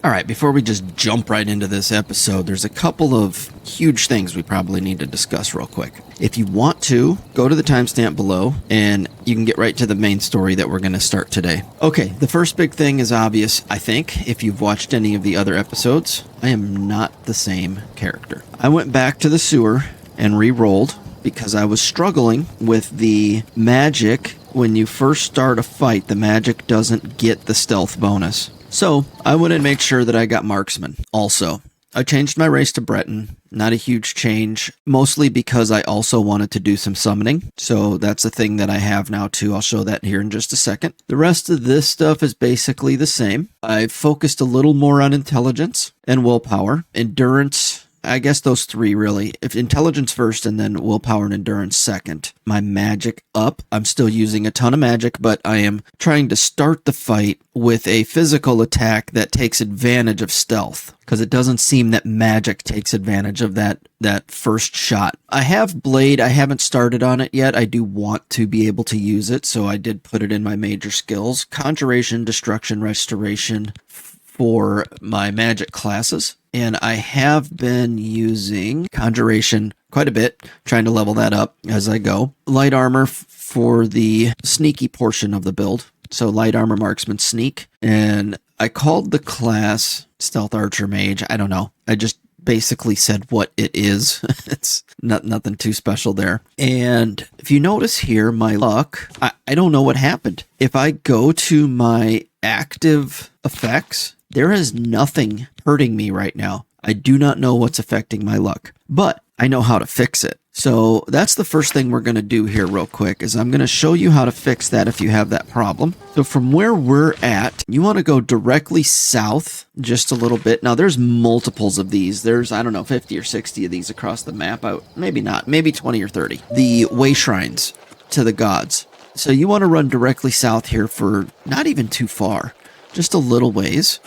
All right, before we just jump right into this episode, there's a couple of huge things we probably need to discuss real quick. If you want to, go to the timestamp below, and you can get right to the main story that we're going to start today. Okay, the first big thing is obvious, I think, if you've watched any of the other episodes. I am not the same character. I went back to the sewer and re-rolled because I was struggling with the magic. When you first start a fight, the magic doesn't get the stealth bonus. So, I went and made sure that I got marksman. Also, I changed my race to Breton. Not a huge change, mostly because I also wanted to do some summoning. So that's a thing that I have now too. I'll show that here in just a second. The rest of this stuff is basically the same. I've focused a little more on intelligence and willpower. Endurance, I guess those three really. If intelligence first and then willpower and endurance second. My magic up. I'm still using a ton of magic, but I am trying to start the fight with a physical attack that takes advantage of stealth, because it doesn't seem that magic takes advantage of that first shot. I have Blade. I haven't started on it yet. I do want to be able to use it, so I did put it in my major skills. Conjuration, Destruction, Restoration for my magic classes. And I have been using Conjuration quite a bit, trying to level that up as I go. Light Armor for the sneaky portion of the build. So Light Armor, Marksman, Sneak. And I called the class Stealth Archer Mage. I don't know. I just basically said what it is. It's nothing too special there. And if you notice here, my luck, I don't know what happened. If I go to my active effects, there is nothing hurting me right now. I do not know what's affecting my luck, but I know how to fix it. So that's the first thing we're going to do here real quick, is I'm going to show you how to fix that if you have that problem. So from where we're at, you want to go directly south just a little bit. Now there's multiples of these. There's, I don't know, 50 or 60 of these across the map. Maybe not, maybe 20 or 30. The way shrines to the gods. So you want to run directly south here for not even too far, just a little ways.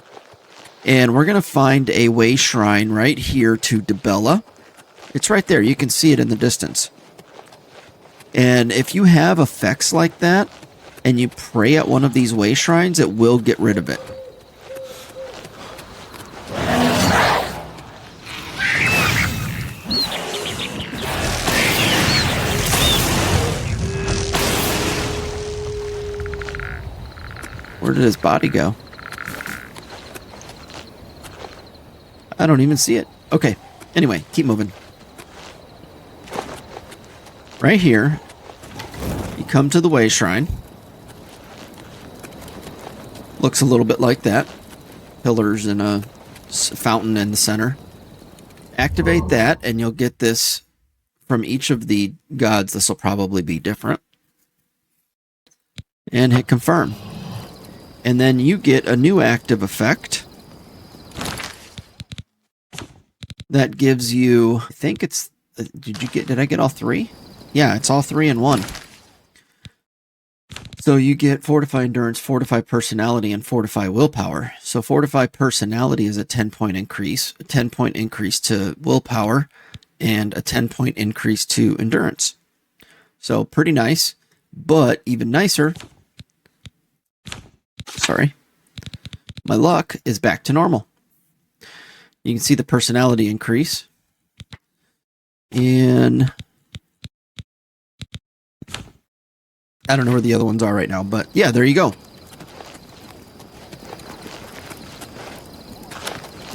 And we're going to find a way shrine right here to Debella. It's right there. You can see it in the distance. And if you have effects like that, and you pray at one of these way shrines, it will get rid of it. Where did his body go? I don't even see it. Okay. Anyway, keep moving. Right here, you come to the way shrine. Looks a little bit like that. Pillars and a fountain in the center. Activate that, and you'll get this from each of the gods. This will probably be different. And hit confirm. And then you get a new active effect. That gives you, I think it's, did I get all three? Yeah, it's all three in one. So you get Fortify Endurance, Fortify Personality, and Fortify Willpower. So Fortify Personality is a 10-point increase, a 10-point increase to Willpower, and a 10-point increase to Endurance. So pretty nice, but even nicer, sorry, my luck is back to normal. You can see the personality increase. And I don't know where the other ones are right now, but yeah, there you go.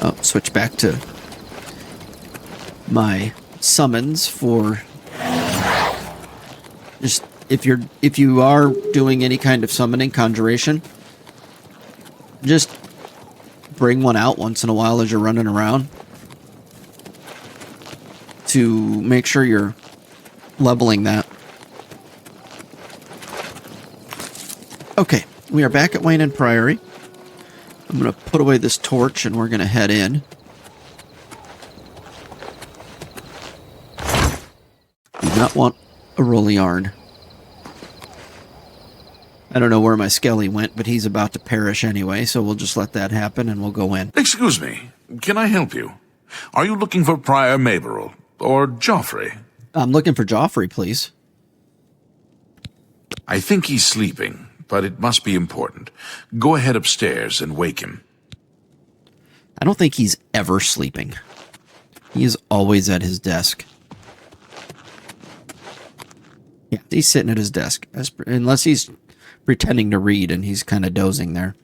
Oh, switch back to my summons for just if you are doing any kind of summoning, conjuration, just bring one out once in a while as you're running around to make sure you're leveling that. Okay, we are back at Wayne Priory. I'm going to put away this torch and we're going to head in. Do not want a roll yarn. I don't know where my skelly went, but he's about to perish anyway, so we'll just let that happen and we'll go in. Excuse me, can I help you? Are you looking for Prior Maberel or Joffrey? I'm looking for Joffrey, please. I think he's sleeping, but it must be important. Go ahead upstairs and wake him. I don't think he's ever sleeping. He is always at his desk. Yeah, he's sitting at his desk. Unless he's pretending to read and he's kind of dozing there.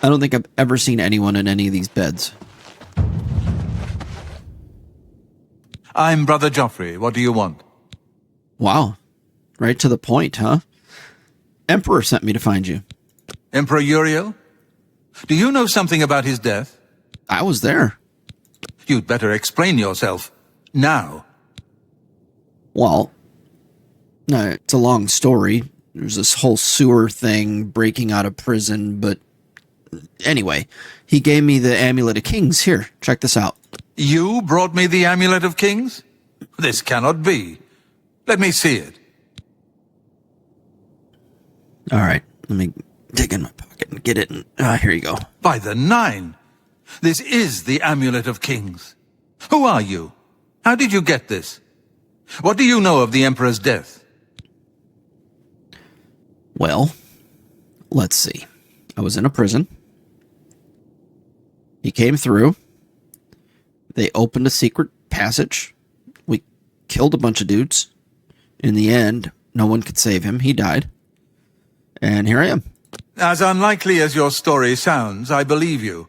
I don't think I've ever seen anyone in any of these beds. I'm Brother Joffrey. What do you want? Wow. Right to the point, huh? Emperor sent me to find you. Emperor Uriel? Do you know something about his death? I was there. You'd better explain yourself. Now. Well, it's a long story. There's this whole sewer thing, breaking out of prison, but anyway, he gave me the Amulet of Kings. Here, check this out. You brought me the Amulet of Kings? This cannot be. Let me see it. All right, let me dig in my pocket and get it. Here you go. By the Nine! This is the Amulet of Kings. Who are you? How did you get this? What do you know of the Emperor's death? Well, let's see. I was in a prison. He came through. They opened a secret passage. We killed a bunch of dudes. In the end, no one could save him. He died. And here I am. As unlikely as your story sounds, I believe you.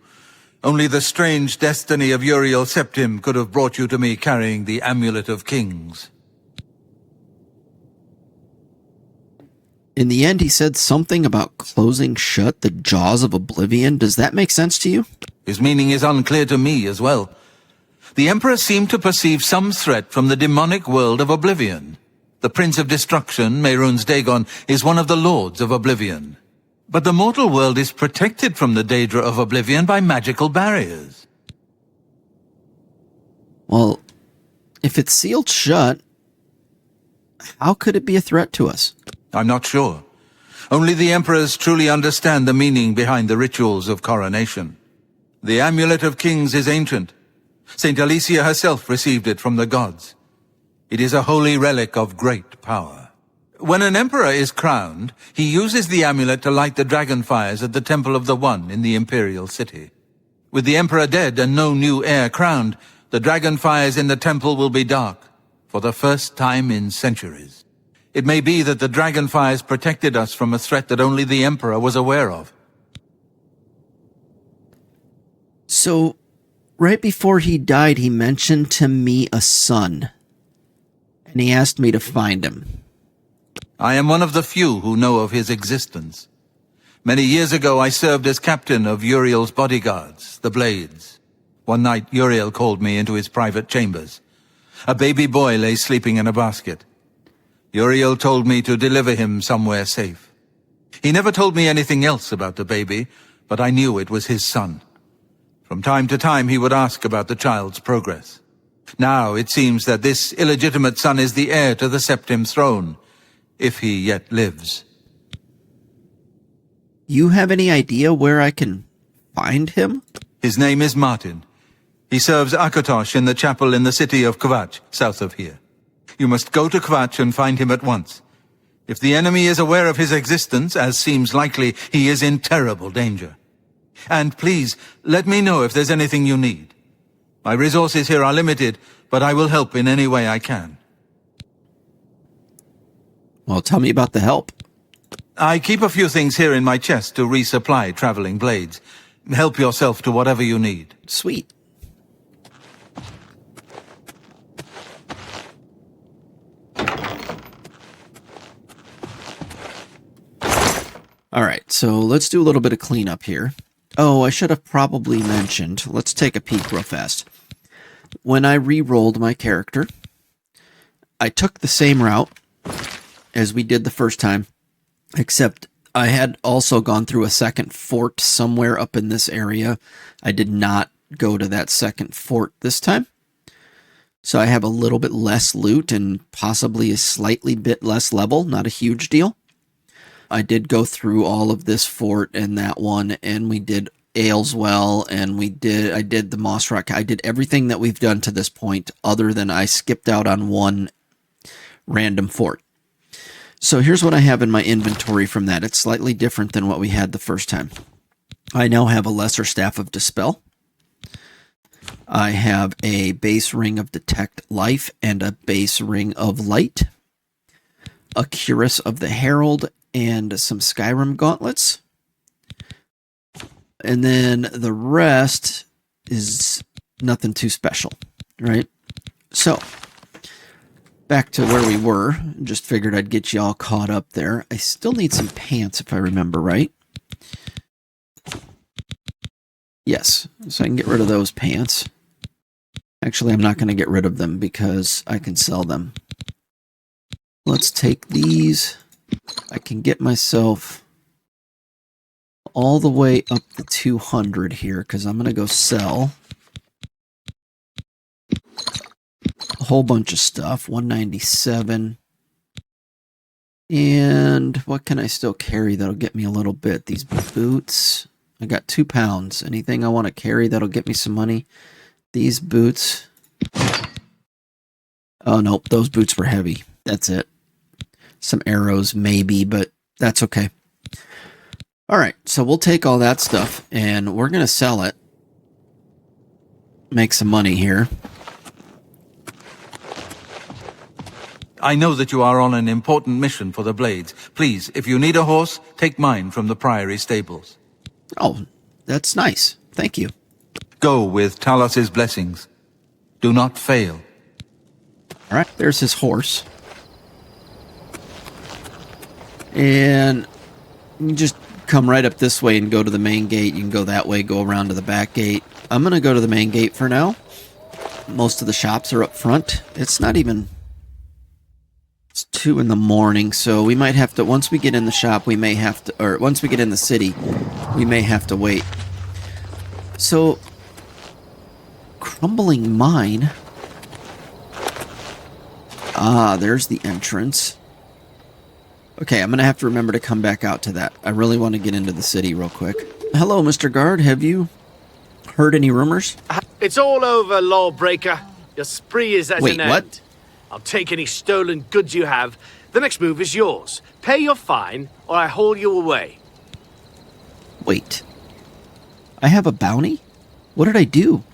Only the strange destiny of Martin Septim could have brought you to me carrying the Amulet of Kings. In the end, he said something about closing shut the jaws of Oblivion. Does that make sense to you? His meaning is unclear to me as well. The Emperor seemed to perceive some threat from the demonic world of Oblivion. The Prince of Destruction, Mehrunes Dagon, is one of the Lords of Oblivion. But the mortal world is protected from the Daedra of Oblivion by magical barriers. Well, if it's sealed shut, how could it be a threat to us? I'm not sure. Only the Emperors truly understand the meaning behind the rituals of coronation. The Amulet of Kings is ancient. Saint Alicia herself received it from the gods. It is a holy relic of great power. When an emperor is crowned, he uses the amulet to light the dragon fires at the Temple of the One in the imperial city. With the emperor dead and no new heir crowned, the dragon fires in the temple will be dark, for the first time in centuries. It may be that the dragon fires protected us from a threat that only the emperor was aware of. So, right before he died, he mentioned to me a son. And he asked me to find him. I am one of the few who know of his existence. Many years ago, I served as captain of Uriel's bodyguards, the Blades. One night, Uriel called me into his private chambers. A baby boy lay sleeping in a basket. Uriel told me to deliver him somewhere safe. He never told me anything else about the baby, but I knew it was his son. From time to time, he would ask about the child's progress. Now, it seems that this illegitimate son is the heir to the Septim throne, if he yet lives. You have any idea where I can find him? His name is Martin. He serves Akatosh in the chapel in the city of Kvatch, south of here. You must go to Kvatch and find him at once. If the enemy is aware of his existence, as seems likely, he is in terrible danger. And please, let me know if there's anything you need. My resources here are limited, but I will help in any way I can. Well, tell me about the help. I keep a few things here in my chest to resupply traveling blades. Help yourself to whatever you need. Sweet. All right, so let's do a little bit of cleanup here. Oh, I should have probably mentioned. Let's take a peek real fast. When I re-rolled my character, I took the same route as we did the first time, except I had also gone through a second fort somewhere up in this area. I did not go to that second fort this time. So I have a little bit less loot and possibly a slightly bit less level, not a huge deal. I did go through all of this fort and that one, and we did Ayleswell, and I did the Moss Rock. I did everything that we've done to this point, other than I skipped out on one random fort. So here's what I have in my inventory from that. It's slightly different than what we had the first time. I now have a lesser staff of Dispel. I have a base ring of Detect Life and a base ring of Light. A Cuirass of the Herald and some Skyrim gauntlets. And then the rest is nothing too special, right? So, back to where we were. Just figured I'd get you all caught up there. I still need some pants if I remember right. Yes, so I can get rid of those pants. Actually, I'm not going to get rid of them because I can sell them. Let's take these. I can get myself all the way up to 200 here because I'm going to go sell a whole bunch of stuff. 197. And what can I still carry that'll get me a little bit? These boots. I got 2 pounds. Anything I want to carry that'll get me some money? These boots. Oh, nope. Those boots were heavy. That's it. Some arrows, maybe, but that's okay. All right. So we'll take all that stuff and we're going to sell it. Make some money here. I know that you are on an important mission for the Blades. Please, if you need a horse, take mine from the Priory stables. Oh, that's nice. Thank you. Go with Talos's blessings. Do not fail. All right, there's his horse. And you can just come right up this way and go to the main gate. You can go that way, go around to the back gate. I'm going to go to the main gate for now. Most of the shops are up front. It's not even... It's 2 in the morning, so we might have to... Once we get in the shop, we may have to... Or once we get in the city, we may have to wait. So... Crumbling Mine. Ah, there's the entrance. Okay, I'm going to have to remember to come back out to that. I really want to get into the city real quick. Hello, Mr. Guard. Have you heard any rumors? It's all over, lawbreaker. Your spree is at Wait, an end. what? I'll take any stolen goods you have. The next move is yours. Pay your fine, or I haul you away. Wait. I have a bounty? What did I do?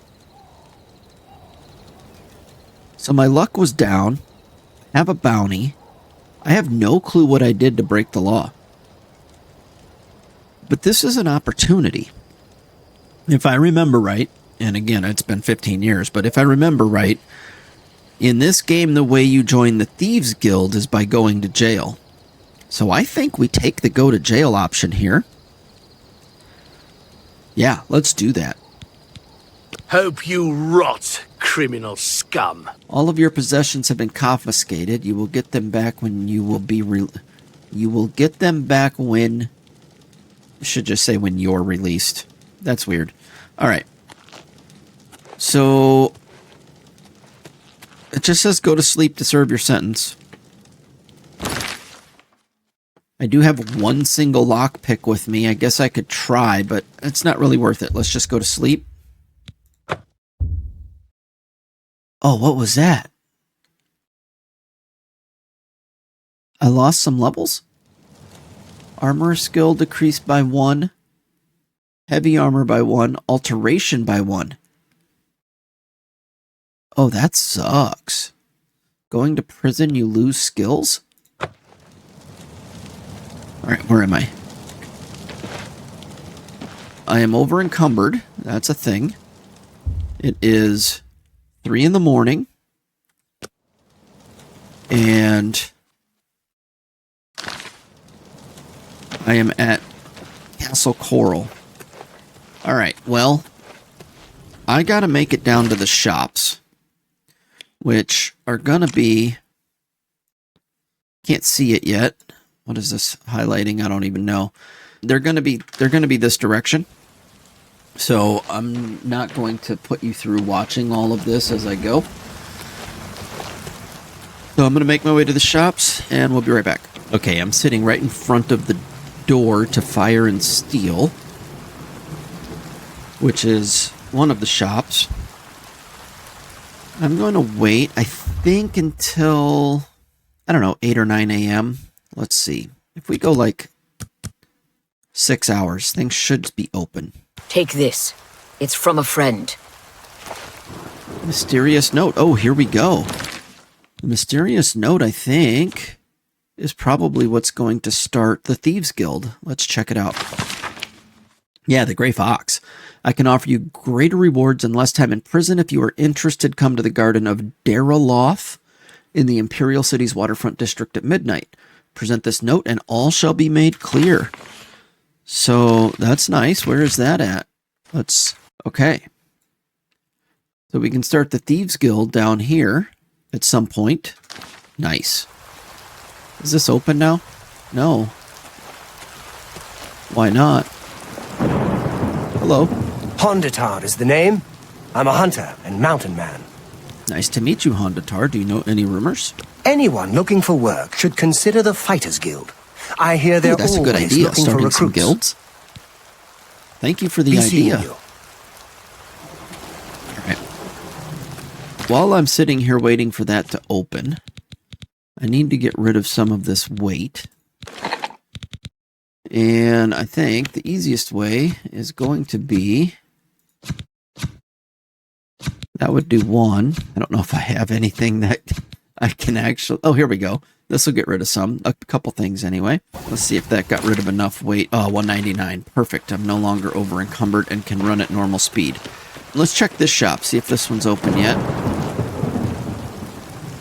So my luck was down. I have a bounty. I have no clue what I did to break the law. But this is an opportunity. If I remember right, and again, it's been 15 years, but if I remember right, in this game, the way you join the Thieves Guild is by going to jail. So I think we take the go to jail option here. Yeah, let's do that. Hope you rot, criminal scum. All of your possessions have been confiscated. You will get them back when you will be you will get them back when... I should just say when you're released. That's weird. All right. So it just says go to sleep to serve your sentence. I do have one single lockpick with me. I guess I could try, but it's not really worth it. Let's just go to sleep. Oh, what was that? I lost some levels? Armor skill decreased by 1. Heavy armor by 1. Alteration by 1. Oh, that sucks. Going to prison, you lose skills? Alright, where am I? I am over encumbered. That's a thing. It is 3 in the morning. And I am at Castle Chorral. Alright, well, I gotta make it down to the shops, which are gonna be... Can't see it yet. What is this highlighting? I don't even know. They're gonna be this direction. So I'm not going to put you through watching all of this as I go. So I'm gonna make my way to the shops and we'll be right back. Okay, I'm sitting right in front of the door to Fire and Steel, which is one of the shops. I'm going to wait, I think, until, I don't know, 8 or 9 a.m. Let's see. If we go like 6 hours. Things should be open. Take this. It's from a friend. Mysterious note. Oh, here we go. The mysterious note, I think, is probably what's going to start the Thieves Guild. Let's check it out. Yeah, the Grey Fox. I can offer you greater rewards and less time in prison. If you are interested, come to the Garden of Daraloth in the Imperial City's waterfront district at midnight. Present this note and all shall be made clear. So that's nice. Where is that at? Okay. So we can start the Thieves Guild down here at some point. Nice. Is this open now? No. Why not? Hello. Hondatar is the name. I'm a hunter and mountain man. Nice to meet you, Hondatar. Do you know any rumors? Anyone looking for work should consider the Fighters Guild. I hear they're That's a good always idea. looking for Starting recruits. some guilds. Thank you for the Be seeing idea. you. All right. While I'm sitting here waiting for that to open, I need to get rid of some of this weight. And I think the easiest way is going to be... That would do one. I don't know if I have anything that I can actually... Oh, here we go. This will get rid of some. A couple things anyway. Let's see if that got rid of enough weight. Oh, 199. Perfect. I'm no longer over encumbered and can run at normal speed. Let's check this shop. See if this one's open yet.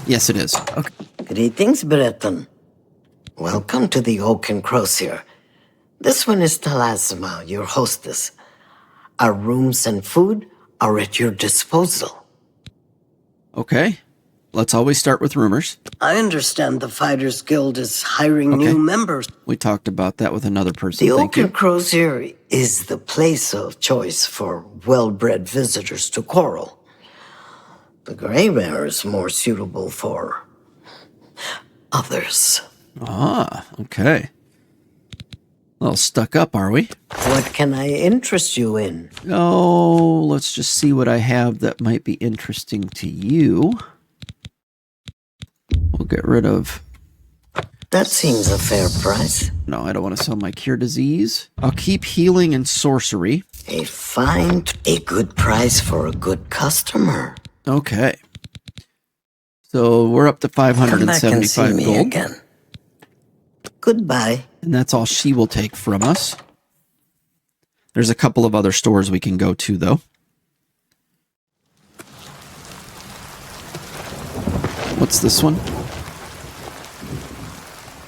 Yes, it is. Okay. Greetings, Breton. Welcome to the Oak and Crozier. This one is Talasima, your hostess. Our rooms and food are at your disposal. Okay. Let's always start with rumors. I understand the Fighters Guild is hiring new members. We talked about that with another person. The Thank Oak you. and Crozier is the place of choice for well-bred visitors to Chorral. The Grey Mare is more suitable for others. Ah, okay. A little stuck up, are we? What can I interest you in? Oh, let's just see what I have that might be interesting to you. We'll get rid of... That seems a fair price. No, I don't want to sell my cure disease. I'll keep healing and sorcery. A good price for a good customer. Okay. So we're up to Come back and see 575 me gold. again. Goodbye. And that's all she will take from us. There's a couple of other stores we can go to, though. What's this one?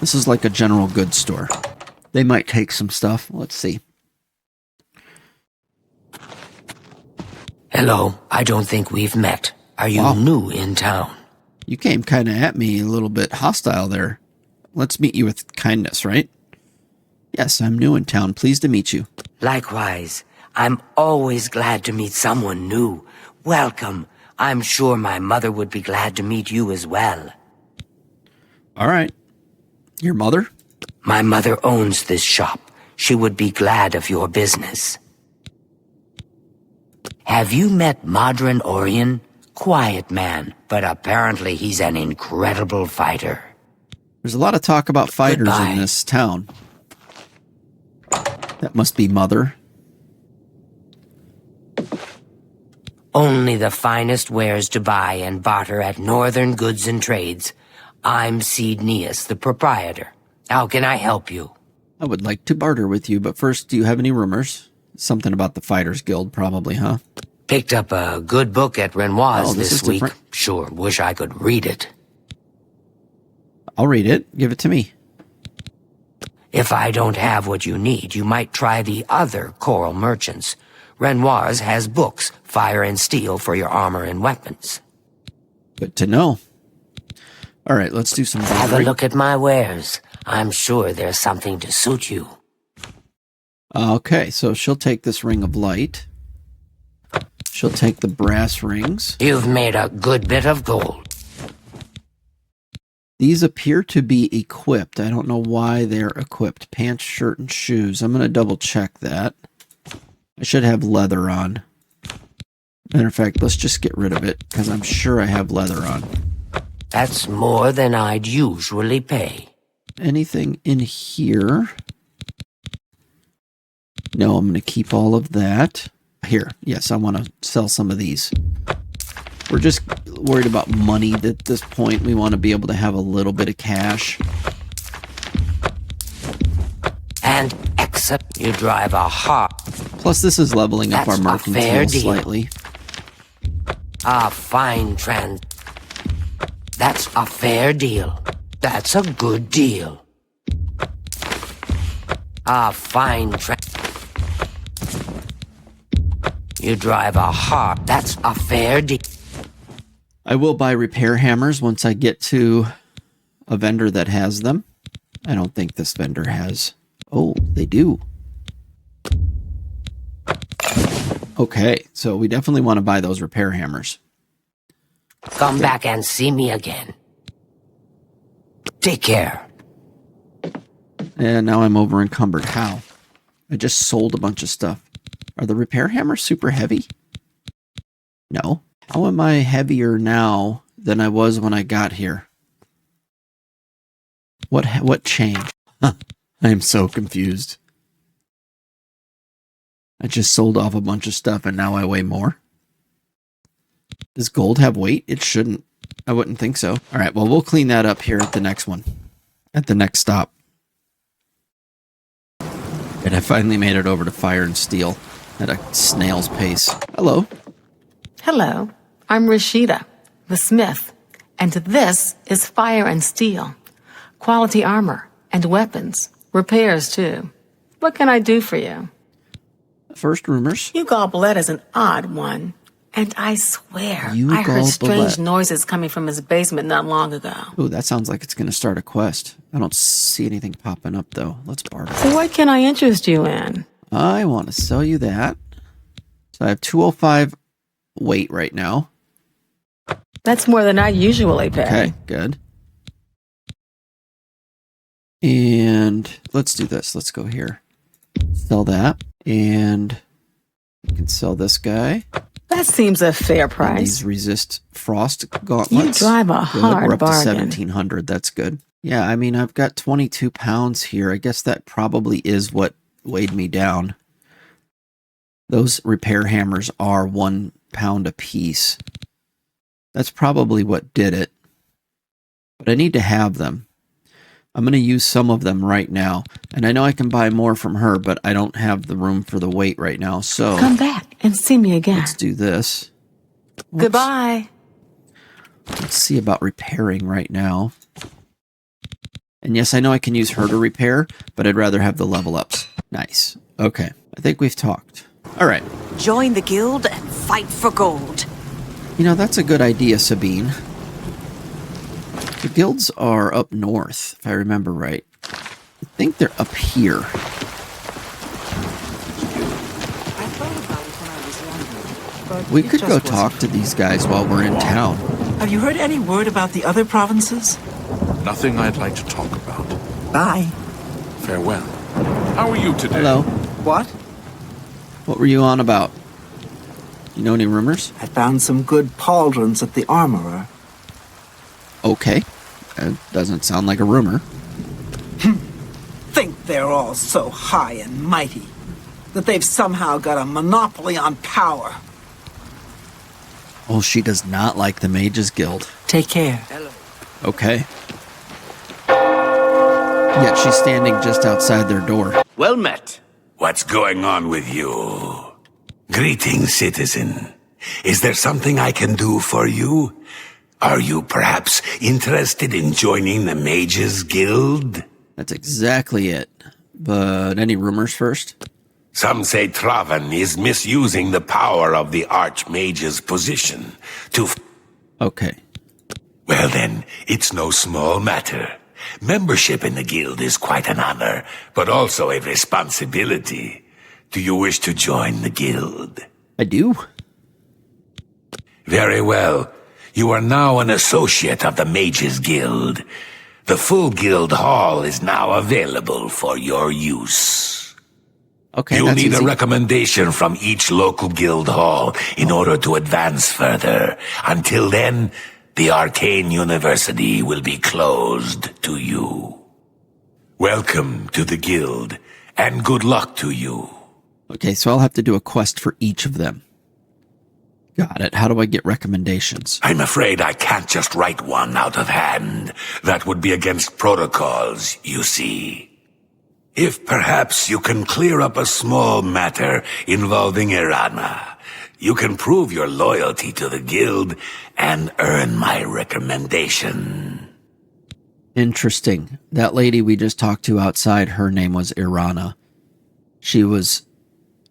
This is like a general goods store. They might take some stuff. Let's see. Hello, I don't think we've met. Are you Wow. new in town? You came kind of at me a little bit hostile there. Let's meet you with kindness, right? Yes, I'm new in town. Pleased to meet you. Likewise, I'm always glad to meet someone new. Welcome. I'm sure my mother would be glad to meet you as well. All right. Your mother? My mother owns this shop. She would be glad of your business. Have you met Modron Orion? Quiet man, but apparently he's an incredible fighter. There's a lot of talk about fighters Goodbye. in this town. That must be mother. Only the finest wares to buy and barter at Northern Goods and Trades. I'm Cydneus, the proprietor. How can I help you? I would like to barter with you, but first, do you have any rumors? Something about the Fighters Guild, probably, huh? Picked up a good book at Renoir's Oh, this is this week. different. Sure, wish I could read it. I'll read it. Give it to me. If I don't have what you need, you might try the other Chorral merchants. Renoir's has books, fire and steel for your armor and weapons. Good to know. All right, let's do some Have a bartering. look at my wares. I'm sure there's something to suit you. Okay, so she'll take this ring of light. She'll take the brass rings. You've made a good bit of gold. These appear to be equipped. I don't know why they're equipped. Pants, shirt, and shoes. I'm going to double check that. I should have leather on. Matter of fact, let's just get rid of it, because I'm sure I have leather on. That's more than I'd usually pay. Anything in here? No, I'm going to keep all of that. Here, yes, I want to sell some of these. We're just worried about money at this point. We want to be able to have a little bit of cash. And except you drive a hawk. Plus, this is leveling up our That's a fair mercantile deal. slightly. A fine That's a fair deal. That's a good deal. A fine You drive a hawk. That's a fair deal. I will buy repair hammers once I get to a vendor that has them. I don't think this vendor has. Oh, they do. Okay, so we definitely want to buy those repair hammers. Come back and see me again. Take care. And now I'm over encumbered. How? I just sold a bunch of stuff. Are the repair hammers super heavy? No. How am I heavier now than I was when I got here? What changed? I am so confused. I just sold off a bunch of stuff and now I weigh more? Does gold have weight? It shouldn't. I wouldn't think so. All right, well, we'll clean that up here at the next one. At the next stop. And I finally made it over to Fire and Steel at a snail's pace. Hello. Hello. I'm Rashida, the smith. And this is Fire and Steel. Quality armor and weapons. Repairs, too. What can I do for you? First rumors. You Goblet is an odd one. And I swear, You I heard strange Goblet. noises coming from his basement not long ago. Ooh, that sounds like it's going to start a quest. I don't see anything popping up, though. Let's barter. So what can I interest you in? I want to sell you that. So I have 205 weight right now. That's more than I usually pay. Okay, good. And let's do this. Let's go here. Sell that. And we can sell this guy. That seems a fair And price. these resist frost gauntlets. You drive a Good, hard we're up bargain. to 1700. That's good. Yeah, I mean, I've got 22 pounds here. I guess that probably is what weighed me down. Those repair hammers are 1 pound a piece. That's probably what did it. But I need to have them. I'm going to use some of them right now. And I know I can buy more from her, but I don't have the room for the weight right now. So Come back and see me again. let's do this. Whoops. Goodbye. Let's see about repairing right now. And yes, I know I can use her to repair, but I'd rather have the level ups. Nice. Okay. I think we've talked. All right. Join the guild and fight for gold. You know, that's a good idea, Sabine. The guilds are up north, if I remember right. I think they're up here. We could go talk to these guys while we're in town. Have you heard any word about the other provinces? Nothing I'd like to talk about. Bye. Farewell. How are you today? Hello. What? What were you on about? You know any rumors? I found some good pauldrons at the armorer. Okay. That doesn't sound like a rumor. Think they're all so high and mighty that they've somehow got a monopoly on power. Oh, she does not like the Mages Guild. Take care. Okay. Yet she's standing just outside their door. Well met. What's going on with you? Greetings, citizen. Is there something I can do for you? Are you perhaps interested in joining the Mages Guild? That's exactly it. But any rumors first? Some say Traven is misusing the power of the Archmage's position to... Okay. Well then, it's no small matter. Membership in the guild is quite an honor, but also a responsibility. Do you wish to join the guild? I do. Very well. You are now an associate of the Mages Guild. The full guild hall is now available for your use. Okay, You'll that's need easy. a recommendation from each local guild hall in order to advance further. Until then, the Arcane University will be closed to you. Welcome to the guild, and good luck to you. Okay, so I'll have to do a quest for each of them. Got it. How do I get recommendations? I'm afraid I can't just write one out of hand. That would be against protocols, you see. If perhaps you can clear up a small matter involving Earana, you can prove your loyalty to the guild and earn my recommendation. Interesting. That lady we just talked to outside, her name was Earana. She was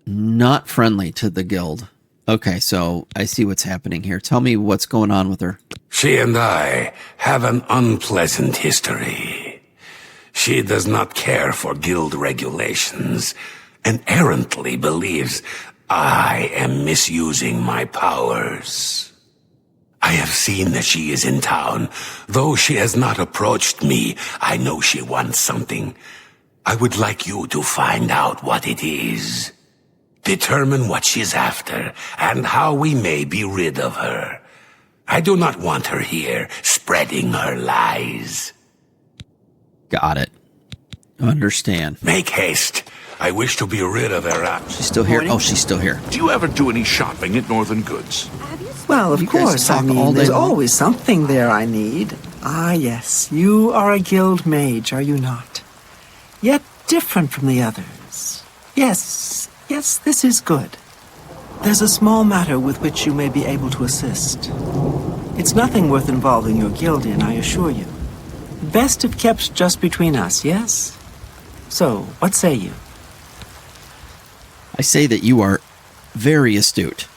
not friendly to the guild. Okay, so I see what's happening here. Tell me what's going on with her. She and I have an unpleasant history. She does not care for guild regulations and errantly believes I am misusing my powers. I have seen that she is in town. Though she has not approached me, I know she wants something. I would like you to find out what it is. Determine what she's after and how we may be rid of her. I do not want her here spreading her lies. Got it. Understand. Make haste. I wish to be rid of Hereck. She's still here? Oh, she's still here. Do you ever do any shopping at Northern Goods? Well, of You guys course, I talk mean, all day there's long. always something there I need. Ah, yes, you are a guild mage, are you not? Yet different from the others. Yes, this is good. There's a small matter with which you may be able to assist. It's nothing worth involving your guild in, I assure you. Best if kept just between us, yes? So, what say you? I say that you are very astute.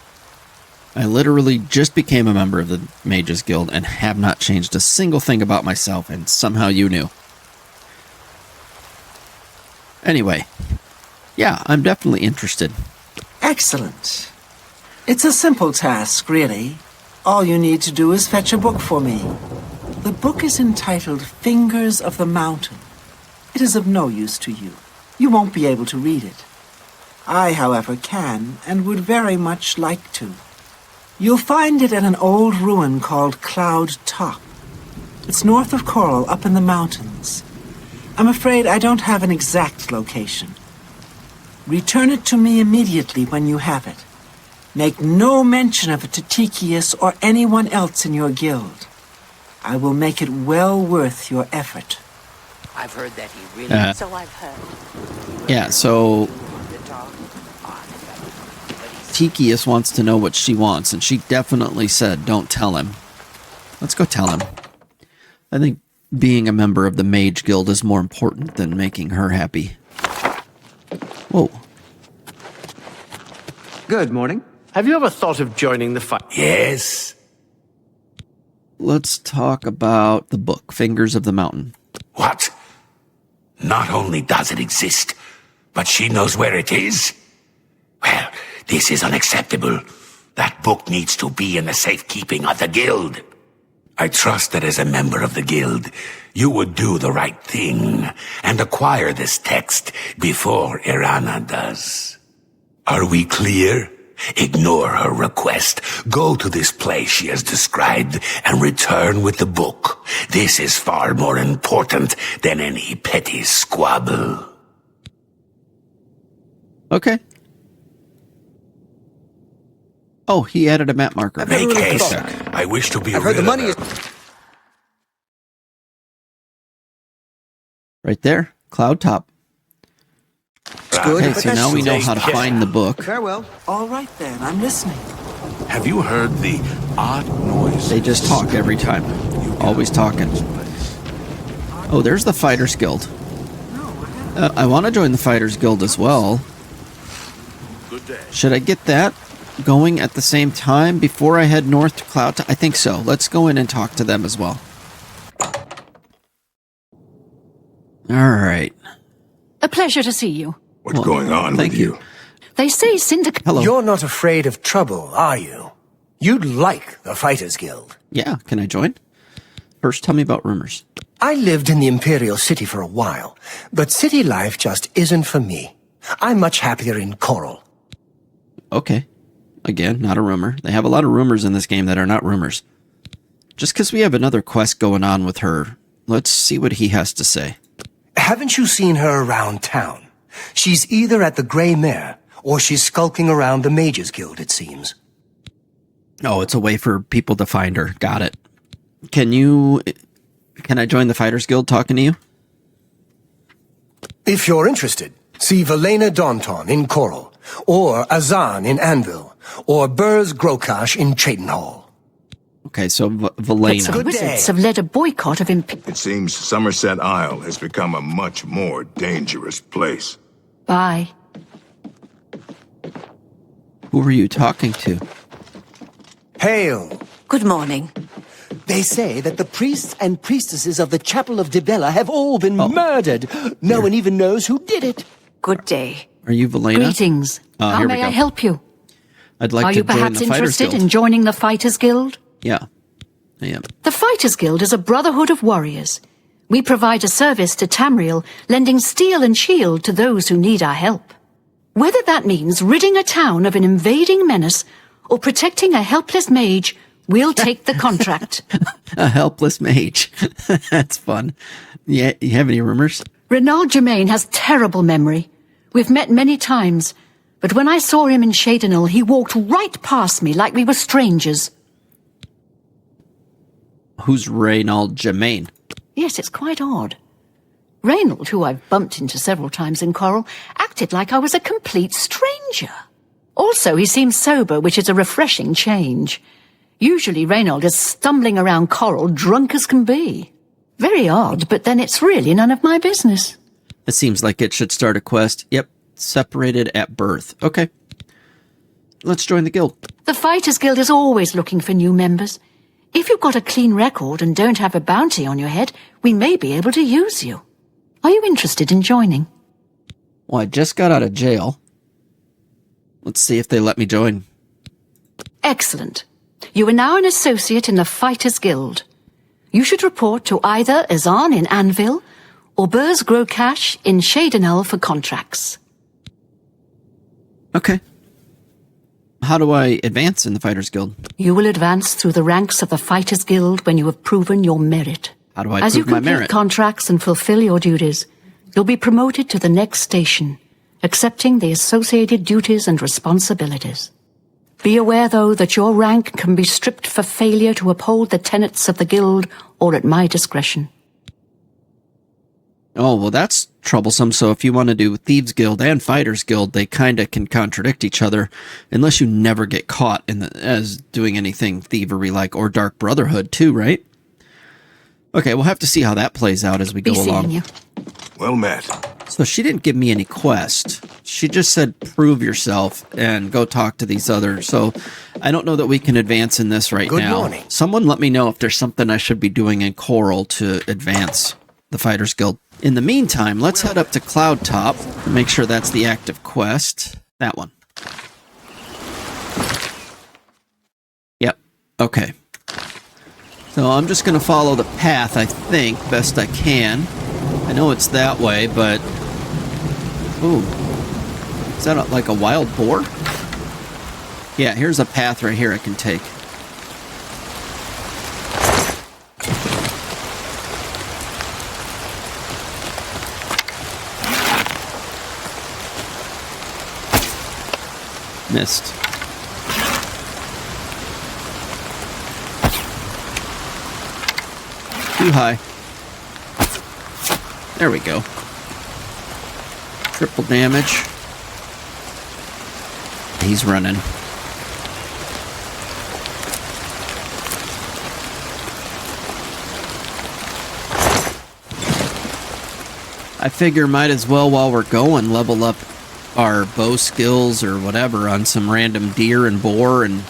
I literally just became a member of the Mages Guild and have not changed a single thing about myself, and somehow you knew. Anyway, yeah, I'm definitely interested. Excellent. It's a simple task, really. All you need to do is fetch a book for me. The book is entitled Fingers of the Mountain. It is of no use to you. You won't be able to read it. I, however, can and would very much like to. You'll find it at an old ruin called Cloud Top. It's north of Chorral, up in the mountains. I'm afraid I don't have an exact location. Return it to me immediately when you have it. Make no mention of it to Tychius or anyone else in your guild. I will make it well worth your effort. I've heard that he really... So I've heard. Yeah, so Tychius wants to know what she wants, and she definitely said, don't tell him. Let's go tell him. I think being a member of the Mage Guild is more important than making her happy. Whoa. Good morning. Have you ever thought of joining the fight? Yes? Let's talk about the book, Fingers of the Mountain. What? Not only does it exist, but she knows where it is? Well, this is unacceptable. That book needs to be in the safekeeping of the guild. I trust that as a member of the guild, you would do the right thing and acquire this text before Earana does. Are we clear? Ignore her request. Go to this place she has described and return with the book. This is far more important than any petty squabble. Okay. Oh, he added a map marker. Make haste. I wish to be rid of her. Right there, Cloud Top. Good, Okay, so now we know how to find the book. Farewell. All right then, I'm listening. Have you heard the odd noise? They just talk every time. Always talking. Oh, there's the Fighters Guild. I want to join the Fighters Guild as well. Good day. Should I get that going at the same time before I head north to Cloud Top? I think so. Let's go in and talk to them as well. All right. A pleasure to see you. What's going on Thank with you. They say Syndicate... Hello. You're not afraid of trouble, are you? You'd like the Fighters Guild. Yeah, can I join? First, tell me about rumors. I lived in the Imperial City for a while, but city life just isn't for me. I'm much happier in Chorral. Okay. Again, not a rumor. They have a lot of rumors in this game that are not rumors. Just because we have another quest going on with her, let's see what he has to say. Haven't you seen her around town? She's either at the Grey Mare or she's skulking around the Mages Guild, it seems. Oh, it's a way for people to find her. Got it. Can I join the Fighters Guild talking to you? If you're interested, see Valena Daunton in Chorral, or Azan in Anvil, or Burz Grokash in Cheydinhall. Okay, so Valena. Good Wizards day. have led a boycott of It seems Somerset Isle has become a much more dangerous place. Bye. Who were you talking to? Hail! Good morning. They say that the priests and priestesses of the Chapel of Dibella have all been murdered. No one even knows who did it. Good day. Are you Valena? Greetings. How here we may I go. help you? I'd like Are to you join perhaps the Fighters interested Guild. in joining the Fighters Guild? Yeah, I am. The Fighters Guild is a brotherhood of warriors. We provide a service to Tamriel, lending steel and shield to those who need our help. Whether that means ridding a town of an invading menace or protecting a helpless mage, we'll take the contract. A helpless mage. That's fun. Yeah, you have any rumors? Renald Germain has terrible memory. We've met many times, but when I saw him in Cheydenal, he walked right past me like we were strangers. Who's Reynald Germain? Yes, it's quite odd. Reynald, who I've bumped into several times in Chorral, acted like I was a complete stranger. Also, he seems sober, which is a refreshing change. Usually Reynald is stumbling around Chorral drunk as can be. Very odd, but then it's really none of my business. It seems like it should start a quest. Yep, separated at birth. Okay. Let's join the guild. The Fighters Guild is always looking for new members. If you've got a clean record and don't have a bounty on your head, we may be able to use you. Are you interested in joining? Well, I just got out of jail. Let's see if they let me join. Excellent. You are now an associate in the Fighters Guild. You should report to either Azan in Anvil or Burz Grokash in Cheydenal for contracts. Okay. How do I advance in the Fighters Guild? You will advance through the ranks of the Fighters Guild when you have proven your merit. How do I As you prove my complete merit? contracts and fulfill your duties, you'll be promoted to the next station, accepting the associated duties and responsibilities. Be aware, though, that your rank can be stripped for failure to uphold the tenets of the Guild or at my discretion. Oh, well, that's troublesome. So if you want to do Thieves Guild and Fighters Guild, they kind of can contradict each other unless you never get caught as doing anything thievery-like, or Dark Brotherhood too, right? Okay, we'll have to see how that plays out as we go along. You. Well met. So she didn't give me any quest. She just said, prove yourself and go talk to these others. So I don't know that we can advance in this right Good now. morning. Someone let me know if there's something I should be doing in Chorral to advance the Fighters Guild. In the meantime, let's head up to Cloud Top. Make sure that's the active quest. That one. Yep. Okay. So I'm just going to follow the path, I think, best I can. I know it's that way, but... Ooh. Is that like a wild boar? Yeah, here's a path right here I can take. Missed. Too high. There we go. Triple damage. He's running. I figure might as well, while we're going, level up our bow skills or whatever on some random deer and boar and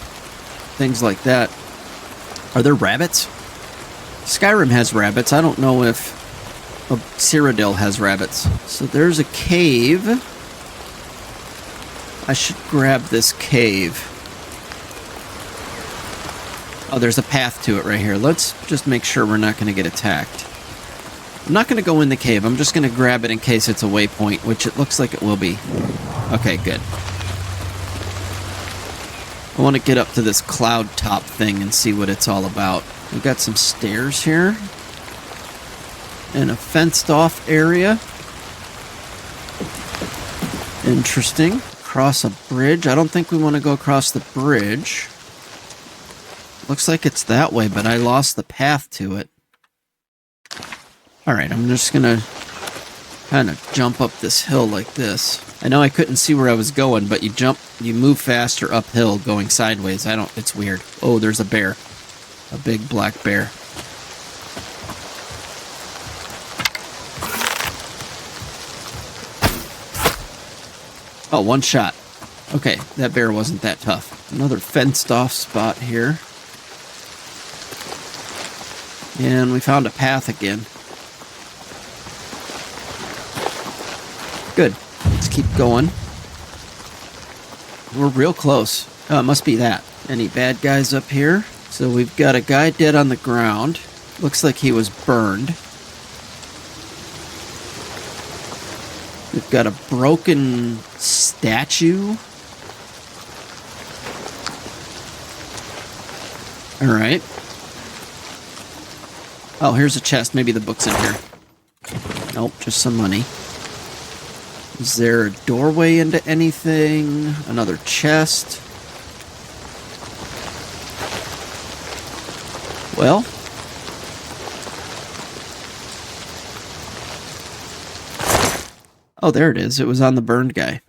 things like that. Are there rabbits? Skyrim has rabbits. I don't know if Cyrodiil has rabbits. So there's a cave. I should grab this cave. Oh, there's a path to it right here. Let's just make sure we're not going to get attacked. I'm not going to go in the cave. I'm just going to grab it in case it's a waypoint, which it looks like it will be. Okay, good. I want to get up to this cloud top thing and see what it's all about. We've got some stairs here. And a fenced off area. Interesting. across a bridge. I don't think we want to go across the bridge. Looks like it's that way, but I lost the path to it. Alright, I'm just gonna kind of jump up this hill like this. I know I couldn't see where I was going, but you move faster uphill going sideways. It's weird. Oh, there's a bear. A big black bear. Oh, one shot. Okay, that bear wasn't that tough. Another fenced off spot here. And we found a path again. Good. Let's keep going. We're real close. Oh, it must be that. Any bad guys up here? So we've got a guy dead on the ground. Looks like he was burned. We've got a broken statue. Alright. Oh, here's a chest. Maybe the book's in here. Nope, just some money. Is there a doorway into anything? Another chest? Well. Oh, there it is. It was on the burned guy.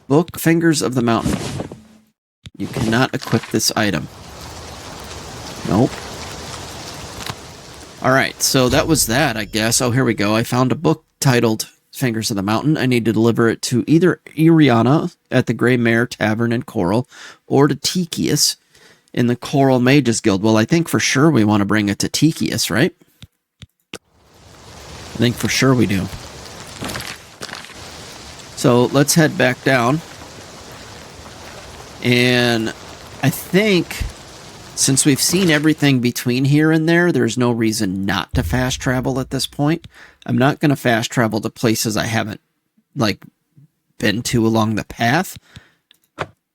Book Fingers of the Mountain. You cannot equip this item. Nope. Alright, so that was that, I guess. Oh, here we go. I found a book titled Fingers of the Mountain. I need to deliver it to either Earana at the Grey Mare Tavern in Chorral, or to Tychius in the Chorral Mages Guild. Well, I think for sure we want to bring it to Tychius, right? I think for sure we do. So let's head back down. And I think since we've seen everything between here and there, there's no reason not to fast travel at this point. I'm not going to fast travel to places I haven't, been to along the path.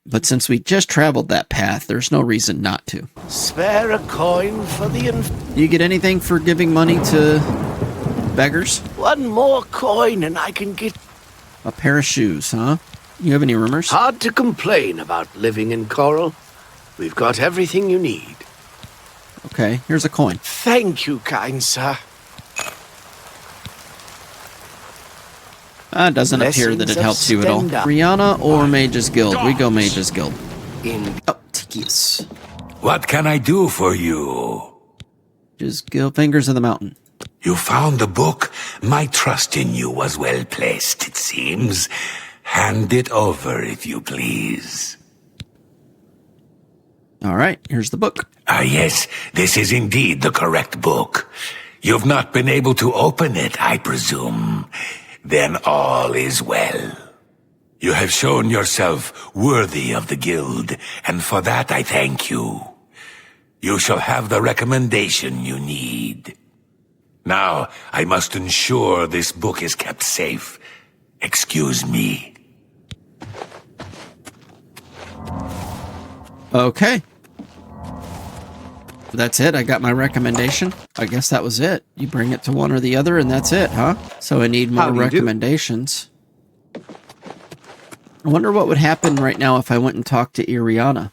But since we just traveled that path, there's no reason not to. Spare a coin for the... Do you get anything for giving money to beggars? One more coin and I can get... A pair of shoes, huh? You have any rumors? Hard to complain about living in Chorral. We've got everything you need. Okay, here's a coin. Thank you, kind sir. It doesn't appear that it helps you at all. Earana or Mages Guild? We go Mages Guild. Oh, Tychius. What can I do for you? Just Guild Fingers of the Mountain. You found the book? My trust in you was well placed, it seems. Hand it over, if you please. All right, here's the book. Ah, yes, this is indeed the correct book. You've not been able to open it, I presume. Then all is well. You have shown yourself worthy of the guild, and for that I thank you. You shall have the recommendation you need. Now, I must ensure this book is kept safe. Excuse me. Okay. That's it. I got my recommendation. I guess that was it. You bring it to one or the other, and that's it, huh? So I need more recommendations. I wonder what would happen right now if I went and talked to Earana.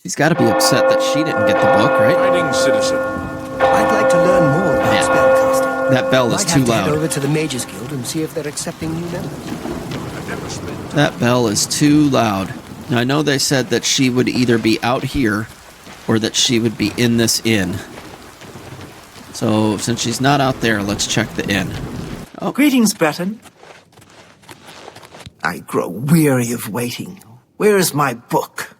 She's got to be upset that she didn't get the book, right? Fighting citizen. I'd like to learn more about spellcasting. That bell is too loud. Head over to the Mages Guild and see if they're accepting new members. That bell is too loud. Now, I know they said that she would either be out here or that she would be in this inn. So, since she's not out there, let's check the inn. Oh. Greetings, Breton. I grow weary of waiting. Where is my book?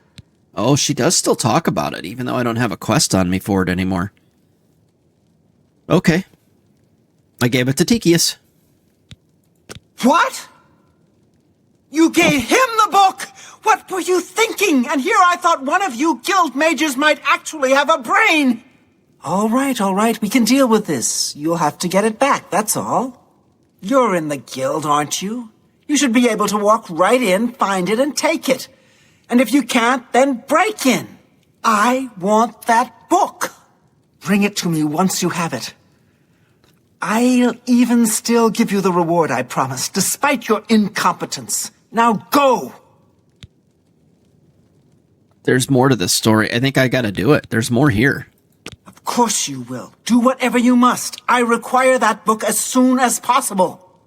Oh, she does still talk about it, even though I don't have a quest on me for it anymore. Okay. I gave it to Tychius. What? You gave him the book? What were you thinking? And here I thought one of you guild mages might actually have a brain. All right. We can deal with this. You'll have to get it back, that's all. You're in the guild, aren't you? You should be able to walk right in, find it, and take it. And if you can't, then break in. I want that book. Bring it to me once you have it. I'll even still give you the reward I promised, despite your incompetence. Now go! There's more to this story. I think I gotta do it. There's more here. Of course you will. Do whatever you must. I require that book as soon as possible.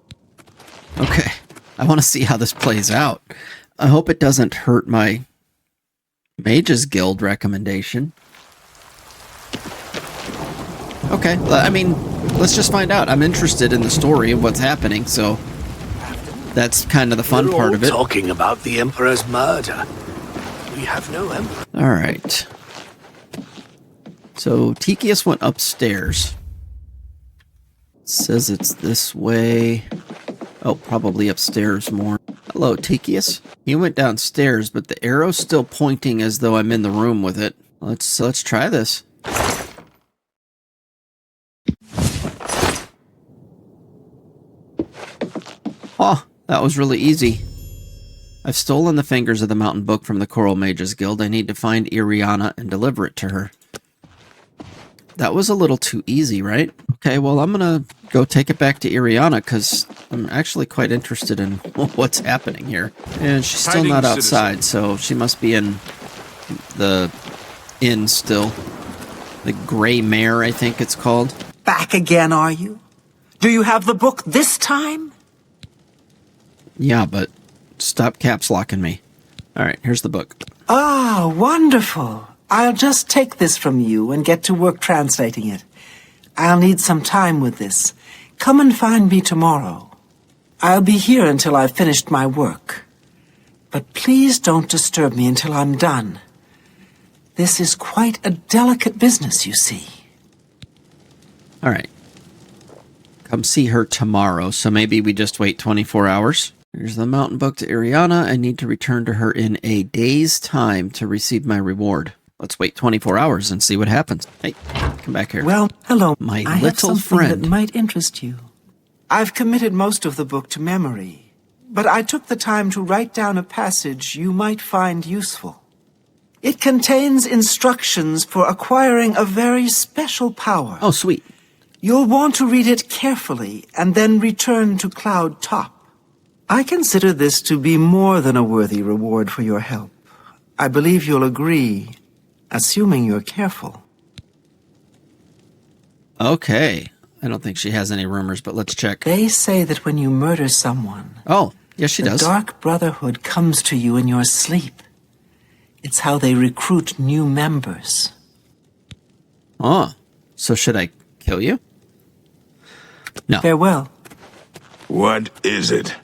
Okay. I want to see how this plays out. I hope it doesn't hurt my Mages Guild recommendation. Okay. I mean, let's just find out. I'm interested in the story and what's happening, so that's kind of the fun We're part all of it. talking about the Emperor's murder. We have no emperor. All right. So Tychius went upstairs. It says it's this way. Oh, probably upstairs more. Hello, Tychius. He went downstairs, but the arrow's still pointing as though I'm in the room with it. Let's try this. Oh, that was really easy. I've stolen the fingers of the mountain book from the Chorral Mages Guild. I need to find Earana and deliver it to her. That was a little too easy, right? Okay, well, I'm gonna go take it back to Earana, because I'm actually quite interested in what's happening here. And she's still not outside, so she must be in the inn still. The Grey Mare, I think it's called. Back again, are you? Do you have the book this time? Yeah, but stop caps locking me. All right, here's the book. Ah, wonderful. I'll just take this from you and get to work translating it. I'll need some time with this. Come and find me tomorrow. I'll be here until I've finished my work. But please don't disturb me until I'm done. This is quite a delicate business, you see. All right. Come see her tomorrow, so maybe we just wait 24 hours. Here's the mountain book to Earana. I need to return to her in a day's time to receive my reward. Let's wait 24 hours and see what happens. Hey, come back here. Well, hello. My I have little something friend. that might interest you. I've committed most of the book to memory, but I took the time to write down a passage you might find useful. It contains instructions for acquiring a very special power. Oh, sweet. You'll want to read it carefully and then return to Cloud Top. I consider this to be more than a worthy reward for your help. I believe you'll agree, assuming you're careful. Okay. I don't think she has any rumors, but let's check. They say that when you murder someone... Oh, yes, she does. The Dark Brotherhood comes to you in your sleep. It's how they recruit new members. Oh, so should I kill you? No. Farewell. What is it?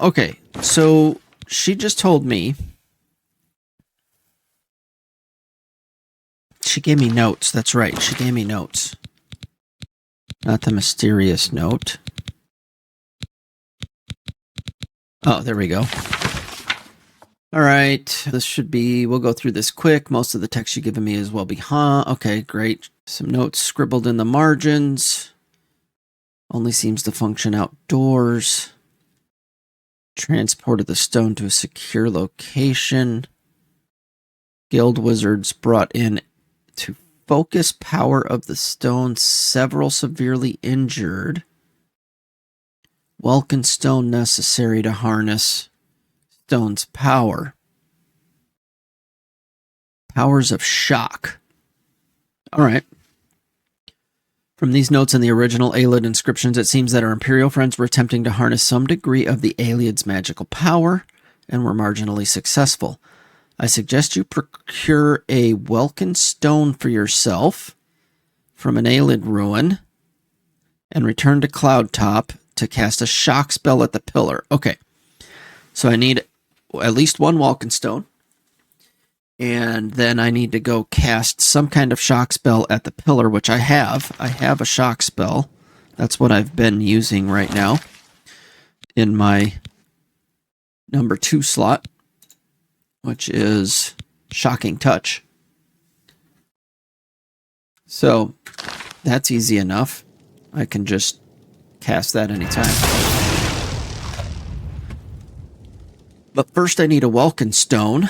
Okay, so she just told me... She gave me notes. That's right. She gave me notes. Not the mysterious note. Oh, there we go. All right. This should be... We'll go through this quick. Most of the text you've given me is well behind. Okay, great. Some notes scribbled in the margins. Only seems to function outdoors. Transported the stone to a secure location. Guild wizards brought in to focus power of the stone, several severely injured. Welkin stone necessary to harness stone's power. Powers of shock. All right. From these notes in the original Ayleid inscriptions, it seems that our Imperial friends were attempting to harness some degree of the Ayleid's magical power and were marginally successful. I suggest you procure a Welkin stone for yourself from an Ayleid ruin and return to Cloud Top to cast a shock spell at the pillar. Okay, so I need at least one Welkin stone, and then I need to go cast some kind of shock spell at the pillar, which I have. I have a shock spell. That's what I've been using right now in my number 2 slot, which is Shocking Touch. So that's easy enough. I can just cast that anytime. But first I need a Welkin stone.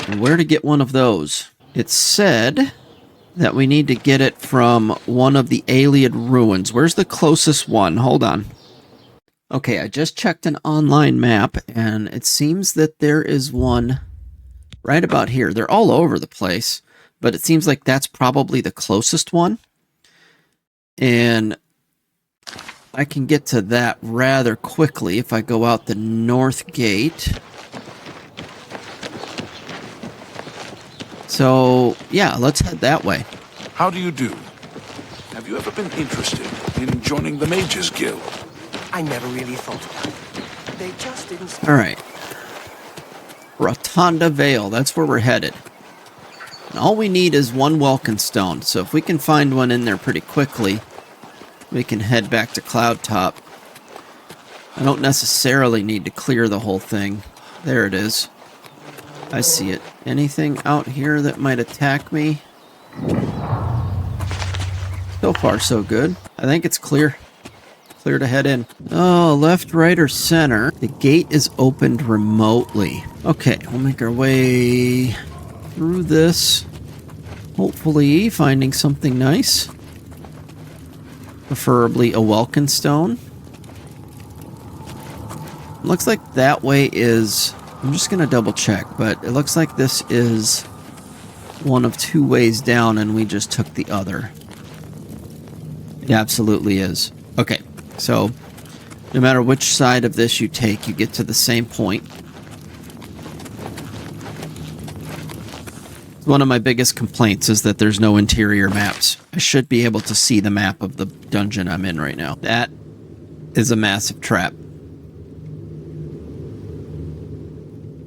And where to get one of those? It said that we need to get it from one of the Ayleid ruins. Where's the closest one? Hold on. Okay, I just checked an online map, and it seems that there is one right about here. They're all over the place, but it seems like that's probably the closest one. And I can get to that rather quickly if I go out the north gate. So, yeah, let's head that way. How do you do? Have you ever been interested in joining the Mages Guild? I never really thought about it. They just didn't... All right. Rotunda Vale, that's where we're headed. And all we need is one Welkin Stone, so if we can find one in there pretty quickly, we can head back to Cloud Top. I don't necessarily need to clear the whole thing. There it is. I see it. Anything out here that might attack me? So far, so good. I think it's clear. Clear to head in. Oh, left, right, or center. The gate is opened remotely. Okay, we'll make our way through this. Hopefully finding something nice. Preferably a Welkin Stone. Looks like that way is... I'm just going to double check, but it looks like this is one of two ways down and we just took the other. It absolutely is. Okay, so no matter which side of this you take, you get to the same point. One of my biggest complaints is that there's no interior maps. I should be able to see the map of the dungeon I'm in right now. That is a massive trap.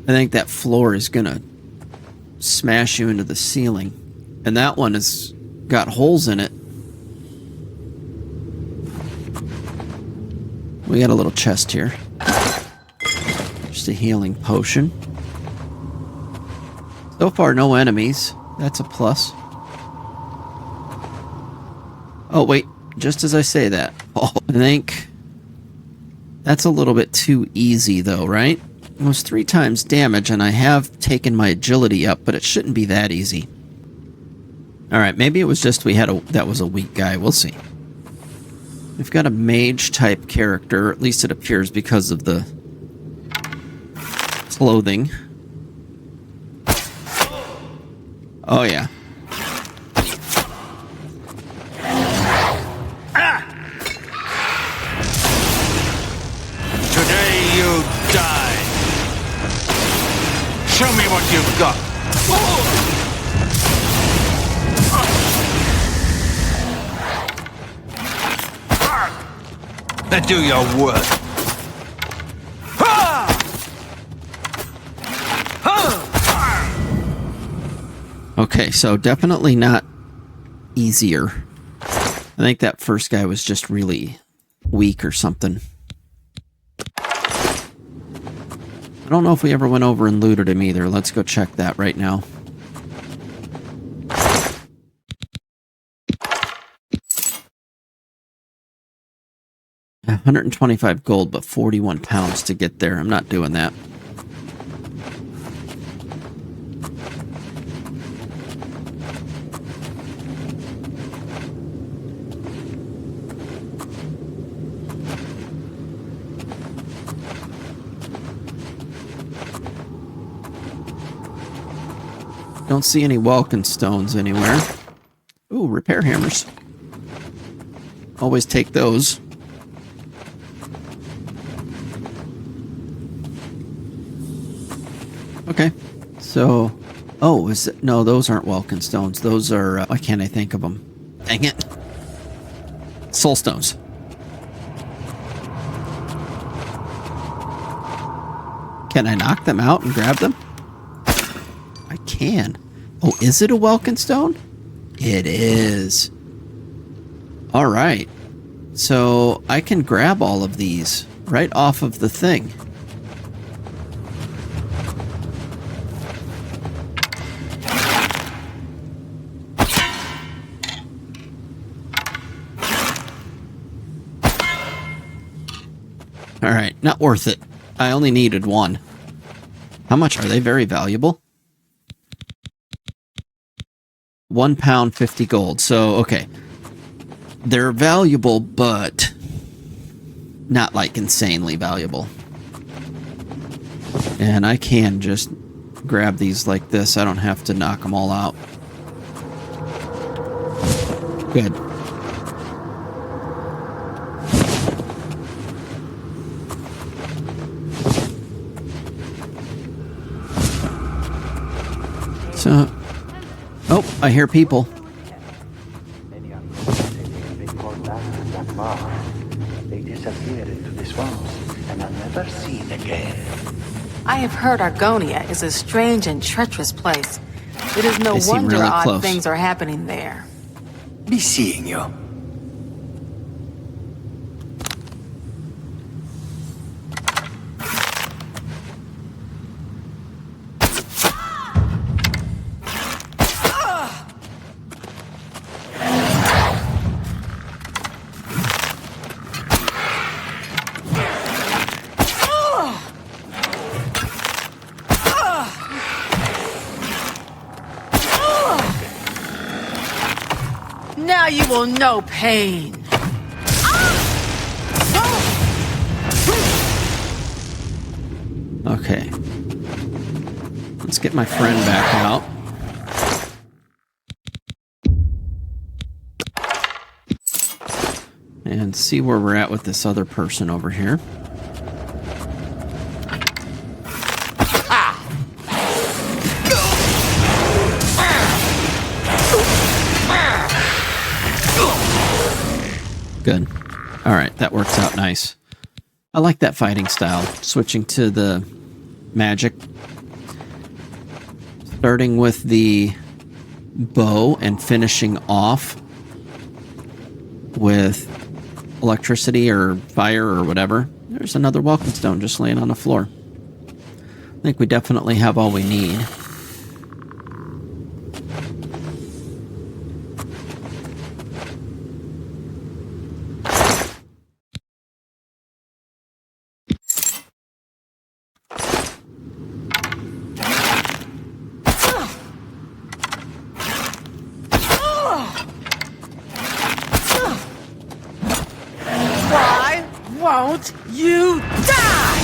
I think that floor is gonna smash you into the ceiling. And that one has got holes in it. We got a little chest here. Just a healing potion. So far, no enemies. That's a plus. Oh, wait. Just as I say that. Oh, I think that's a little bit too easy, though, right? It was 3 times damage, and I have taken my agility up, but it shouldn't be that easy. Alright, maybe it was just that was a weak guy. We'll see. We've got a mage-type character, at least it appears because of the clothing. Oh, yeah. Today you die. Show me what you've got. Now do your work. Okay, so definitely not easier. I think that first guy was just really weak or something. I don't know if we ever went over and looted him either. Let's go check that right now. $125 gold, but 41 pounds to get there. I'm not doing that. Don't see any Welkin stones anywhere. Ooh, repair hammers. Always take those. Okay, so... Oh, is it... No, those aren't Welkin stones. Those are... why can't I think of them? Dang it. Soul stones. Can I knock them out and grab them? I can. Oh, is it a Welkin stone? It is. Alright. So, I can grab all of these right off of the thing. Alright, not worth it. I only needed one. How much are they? Very valuable. 1 pound, 50 gold. So, okay. They're valuable, but not like insanely valuable. And I can just grab these like this. I don't have to knock them all out. Good. So, oh, I hear people. They disappeared into the swamps and are never seen again. I have heard Argonia is a strange and treacherous place. It is no wonder really odd close. things are happening there. Be seeing you. Now you will know pain. Okay. Let's get my friend back out. And see where we're at with this other person over here. Good. All right, that works out nice. I like that fighting style. Switching to the magic. Starting with the bow and finishing off with electricity or fire or whatever. There's another welcome stone just laying on the floor. I think we definitely have all we need. Won't you die?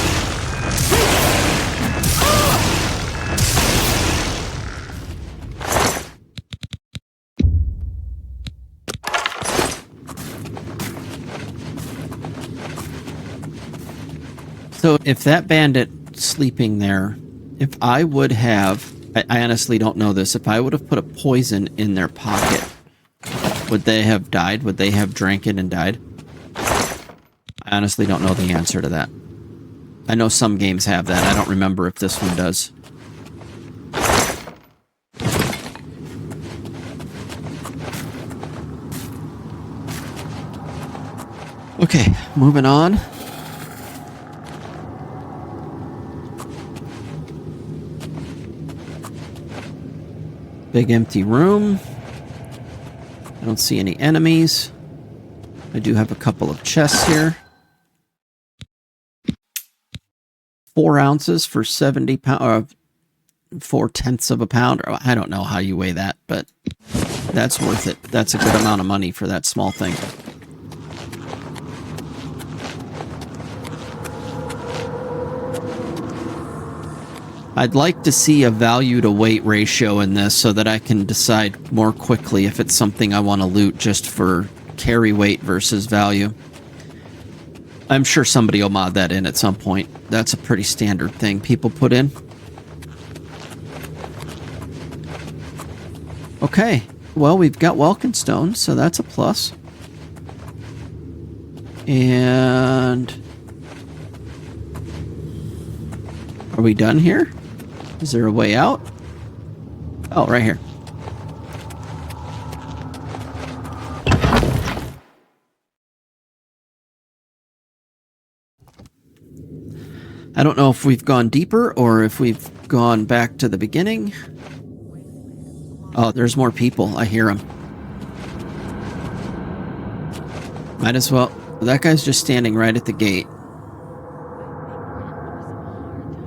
So if that bandit sleeping there, if I would have, I honestly don't know this, if I would have put a poison in their pocket, would they have died? Would they have drank it and died? I honestly don't know the answer to that. I know some games have that. I don't remember if this one does. Okay, moving on. Big empty room. I don't see any enemies. I do have a couple of chests here. 4 ounces for 70 pounds, 4/10 of a pound. Or I don't know how you weigh that, but that's worth it. That's a good amount of money for that small thing. I'd like to see a value to weight ratio in this so that I can decide more quickly if it's something I want to loot just for carry weight versus value. I'm sure somebody will mod that in at some point. That's a pretty standard thing people put in. Okay, well, we've got welcome stone, so that's a plus. And are we done here? Is there a way out? Oh, right here. I don't know if we've gone deeper or if we've gone back to the beginning. Oh, there's more people. I hear them. Might as well. That guy's just standing right at the gate.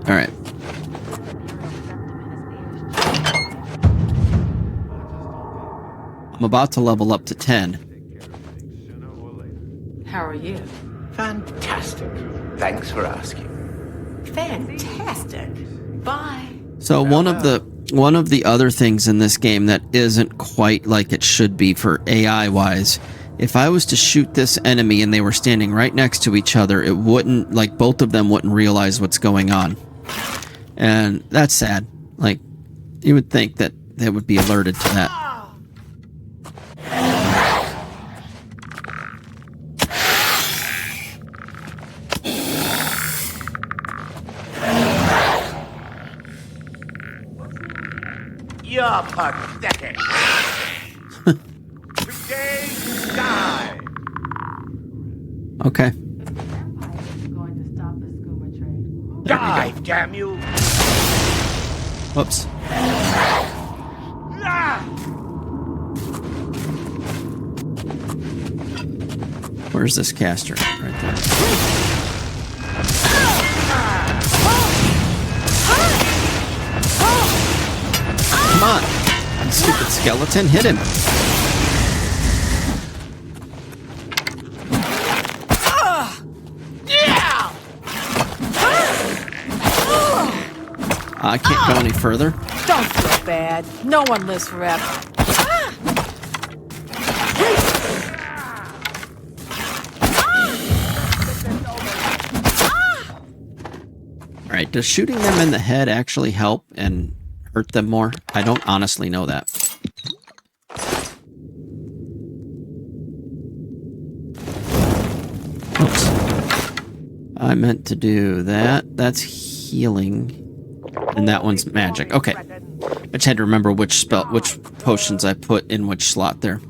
All right. I'm about to level up to 10. How are you? Fantastic. Thanks for asking. Fantastic. Bye. So one of the other things in this game that isn't quite like it should be for AI wise, if I was to shoot this enemy and they were standing right next to each other, it wouldn't, like, both of them wouldn't realize what's going on. And that's sad. Like, you would think that they would be alerted to that. You're pathetic. Today, die. Okay. Die, damn you. Whoops. Where's this caster? Right there. Come on, you stupid skeleton, hit him. I can't go any further. Don't feel bad. No one lives forever. Alright, does shooting them in the head actually help and hurt them more? I don't honestly know that. Oops. I meant to do that. That's healing. And that one's magic. Okay. I just had to remember which potions I put in which slot there.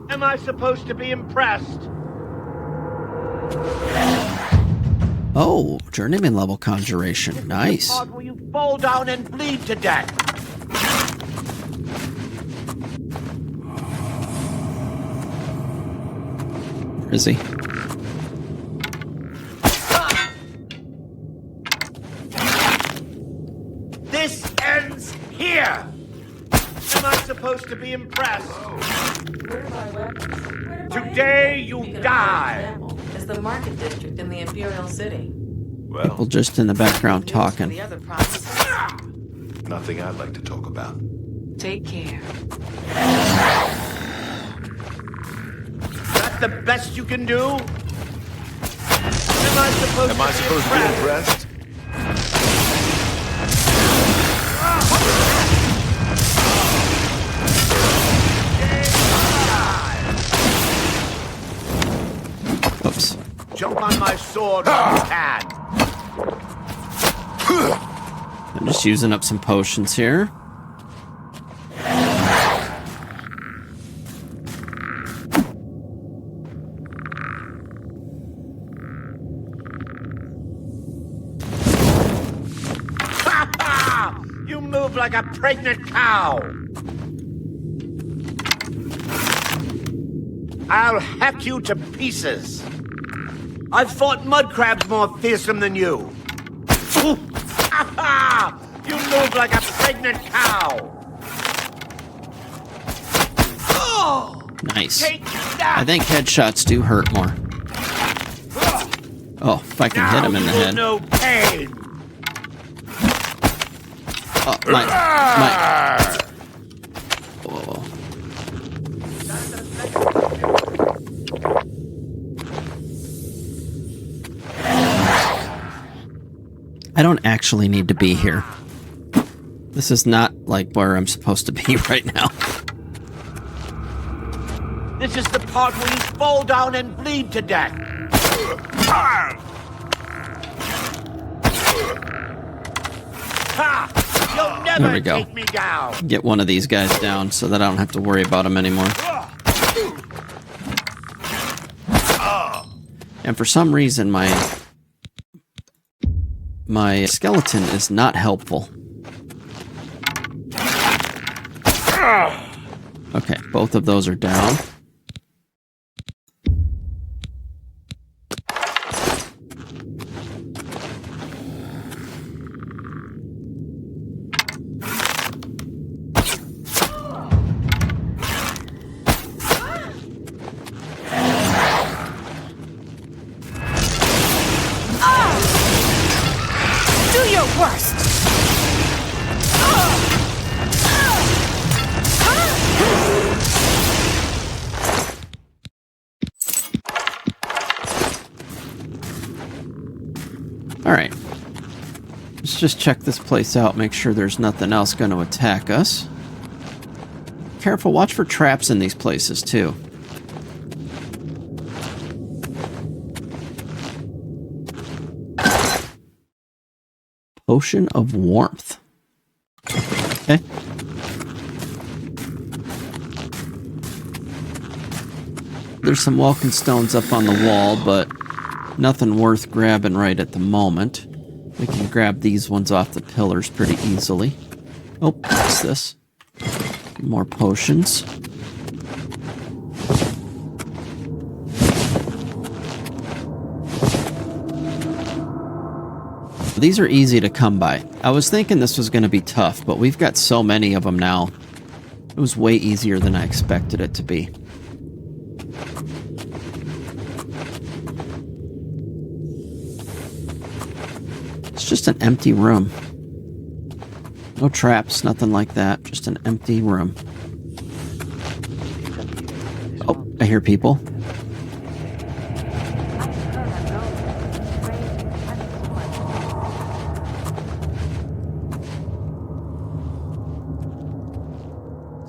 Am I supposed to be impressed? Oh, journeyman level conjuration. Nice. Or will you fall down and bleed to death? Where is he? This ends here. Am I supposed to be impressed? Today you die. Is the market district in the Imperial City. People just in the background talking. Nothing I'd like to talk about. Take care. That the best you can do? Am I supposed to be impressed? Oops. Jump on my sword when you can. I'm just using up some potions here. You move like a pregnant cow. I'll hack you to pieces. I've fought mud crabs more fearsome than you. You move like a pregnant cow. Nice. I think headshots do hurt more. Oh, if I can hit him in the head. No pain. Oh, Whoa. I don't actually need to be here. This is not like where I'm supposed to be right now. This is the part where you fall down and bleed to death. Ha! You'll never There we go. take me down. Get one of these guys down so that I don't have to worry about them anymore. And for some reason, my skeleton is not helpful. Okay, both of those are down. worst! Alright. Let's just check this place out, make sure there's nothing else going to attack us. Careful, watch for traps in these places, too. Potion of Warmth. Okay. There's some welcome stones up on the wall, but nothing worth grabbing right at the moment. We can grab these ones off the pillars pretty easily. Oh, what's this? More potions. These are easy to come by. I was thinking this was going to be tough, but we've got so many of them now. It was way easier than I expected it to be. It's just an empty room. No traps, nothing like that. Just an empty room. Oh, I hear people.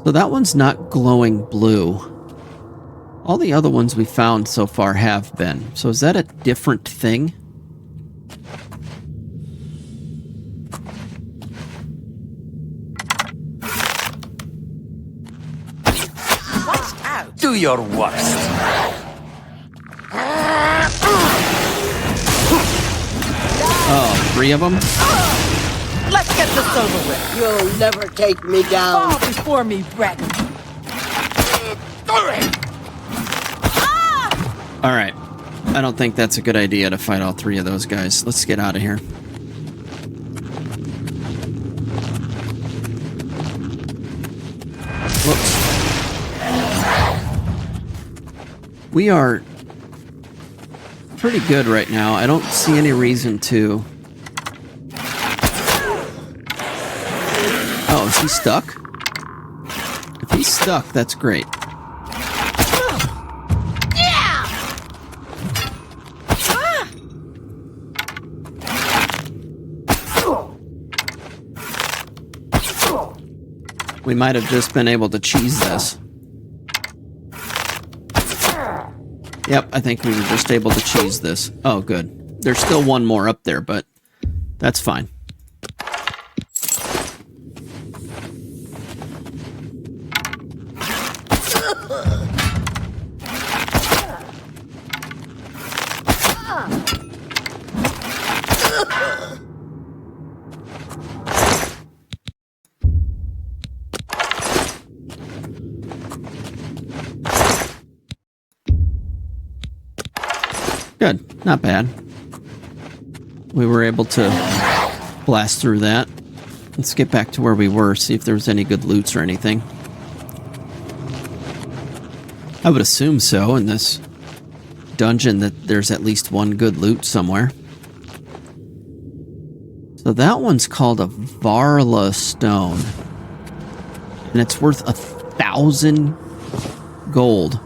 So that one's not glowing blue. All the other ones we found so far have been. So is that a different thing? Do your worst. Oh, 3 of them? Let's get this over with. You'll never take me down. Fall before me, Breton. Alright. I don't think that's a good idea to fight all 3 of those guys. Let's get out of here. Whoops. We are pretty good right now. I don't see any reason to... Oh, is he stuck? If he's stuck, that's great. We might have just been able to cheese this. Yep, I think we were just able to cheese this. Oh, good. There's still one more up there, but that's fine. Good. Not bad. We were able to blast through that. Let's get back to where we were, see if there was any good loots or anything. I would assume so in this dungeon that there's at least one good loot somewhere. So that one's called a Varla stone. And it's worth 1,000 gold.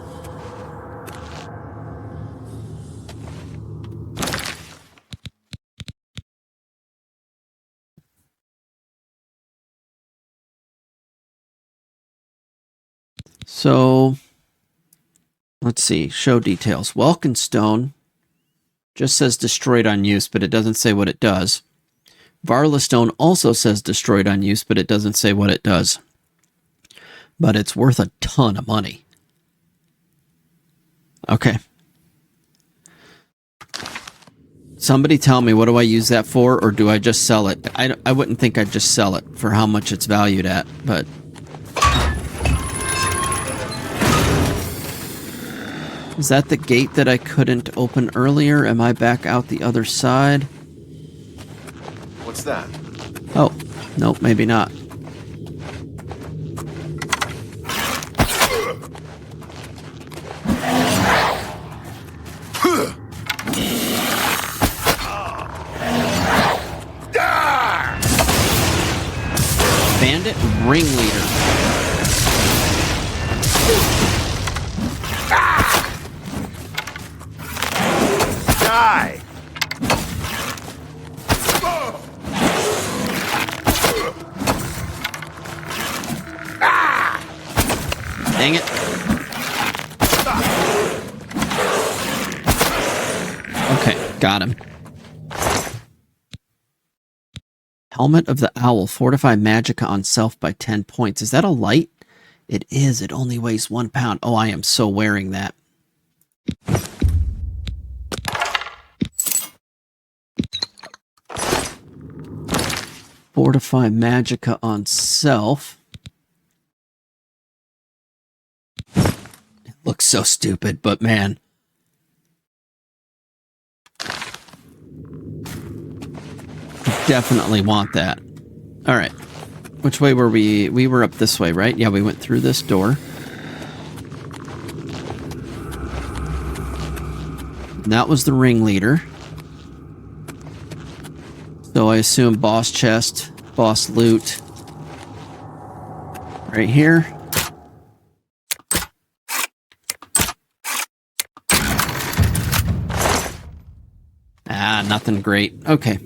So, let's see. Show details. Welkin stone just says destroyed on use, but it doesn't say what it does. Varla stone also says destroyed on use, but it doesn't say what it does. But it's worth a ton of money. Okay. Somebody tell me, what do I use that for, or do I just sell it? I wouldn't think I'd just sell it for how much it's valued at, but... Is that the gate that I couldn't open earlier? Am I back out the other side? What's that? Oh, nope, maybe not. Die! it, ringleader. Die! Dang it. Okay, got him. Helmet of the Owl. Fortify Magicka on self by 10 points. Is that a light? It is. It only weighs 1 pound. Oh, I am so wearing that. Fortify Magicka on self. It looks so stupid, but man. Definitely want that. All right. Which way were we? We were up this way, right? Yeah, we went through this door. And that was the ringleader. So I assume boss chest, boss loot. Right here. Ah, nothing great. Okay.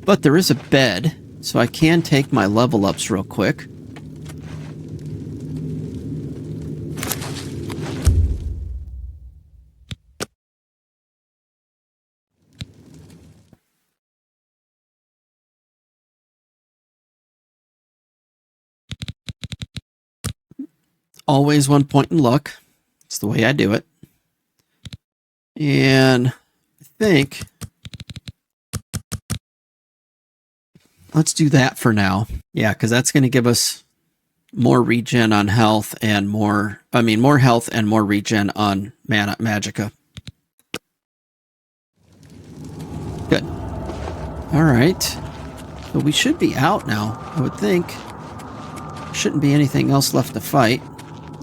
But there is a bed, so I can take my level ups real quick. Always 1 point in luck. It's the way I do it. And I think let's do that for now. Yeah, because that's going to give us more regen on health and more health and more regen on mana magicka. Good. All right. So we should be out now, I would think. Shouldn't be anything else left to fight.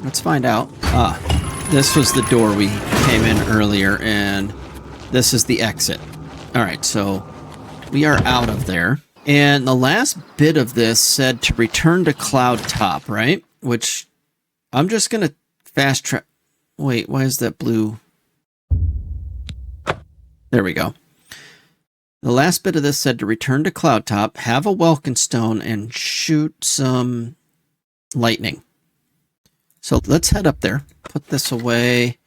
Let's find out. Ah, this was the door we came in earlier, and this is the exit. All right, so we are out of there. And the last bit of this said to return to Cloud Top, right? Which I'm just going to fast track. Wait, why is that blue? There we go. The last bit of this said to return to Cloud Top, have a Welkin Stone, and shoot some lightning. So let's head up there. Put this away.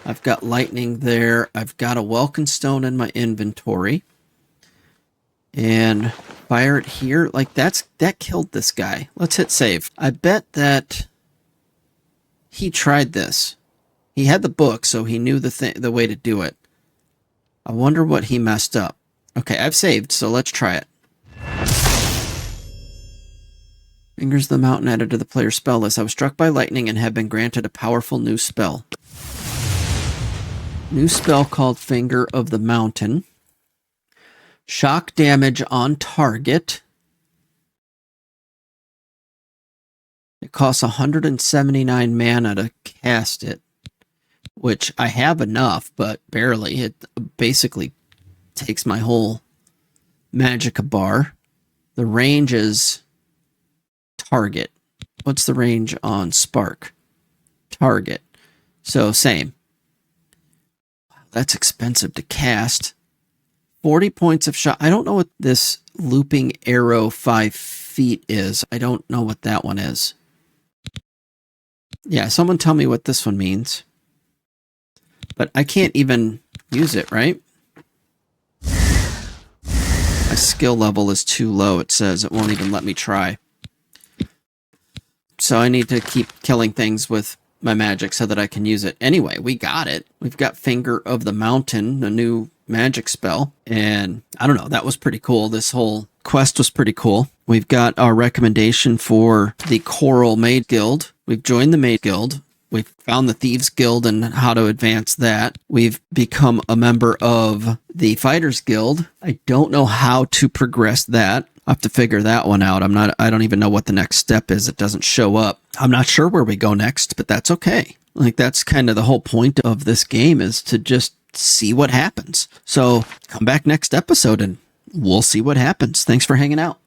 I've got lightning there. I've got a Welkin Stone in my inventory. And fire it here. Like that killed this guy. Let's hit save. I bet that he tried this. He had the book, so he knew the way to do it. I wonder what he messed up. Okay, I've saved, so let's try it. Fingers of the Mountain added to the player's spell list. I was struck by lightning and have been granted a powerful new spell. New spell called Finger of the Mountain. Shock damage on target. It costs 179 mana to cast it, which I have enough, but barely. It basically takes my whole magicka bar. The range is target. What's the range on spark? Target. So same. Wow, that's expensive to cast. 40 points of shot. I don't know what this looping arrow 5 feet is. I don't know what that one is. Yeah, someone tell me what this one means. But I can't even use it, right? My skill level is too low, it says. It won't even let me try. So I need to keep killing things with my magic so that I can use it. Anyway, we got it. We've got Finger of the Mountain, a new magic spell. And I don't know, that was pretty cool. This whole quest was pretty cool. We've got our recommendation for the Chorral Mage Guild. We've joined the Mage Guild. We've found the Thieves Guild and how to advance that. We've become a member of the Fighters Guild. I don't know how to progress that. I'll have to figure that one out. I don't even know what the next step is. It doesn't show up. I'm not sure where we go next, but that's okay. Like, that's kind of the whole point of this game, is to just see what happens. So come back next episode and we'll see what happens. Thanks for hanging out.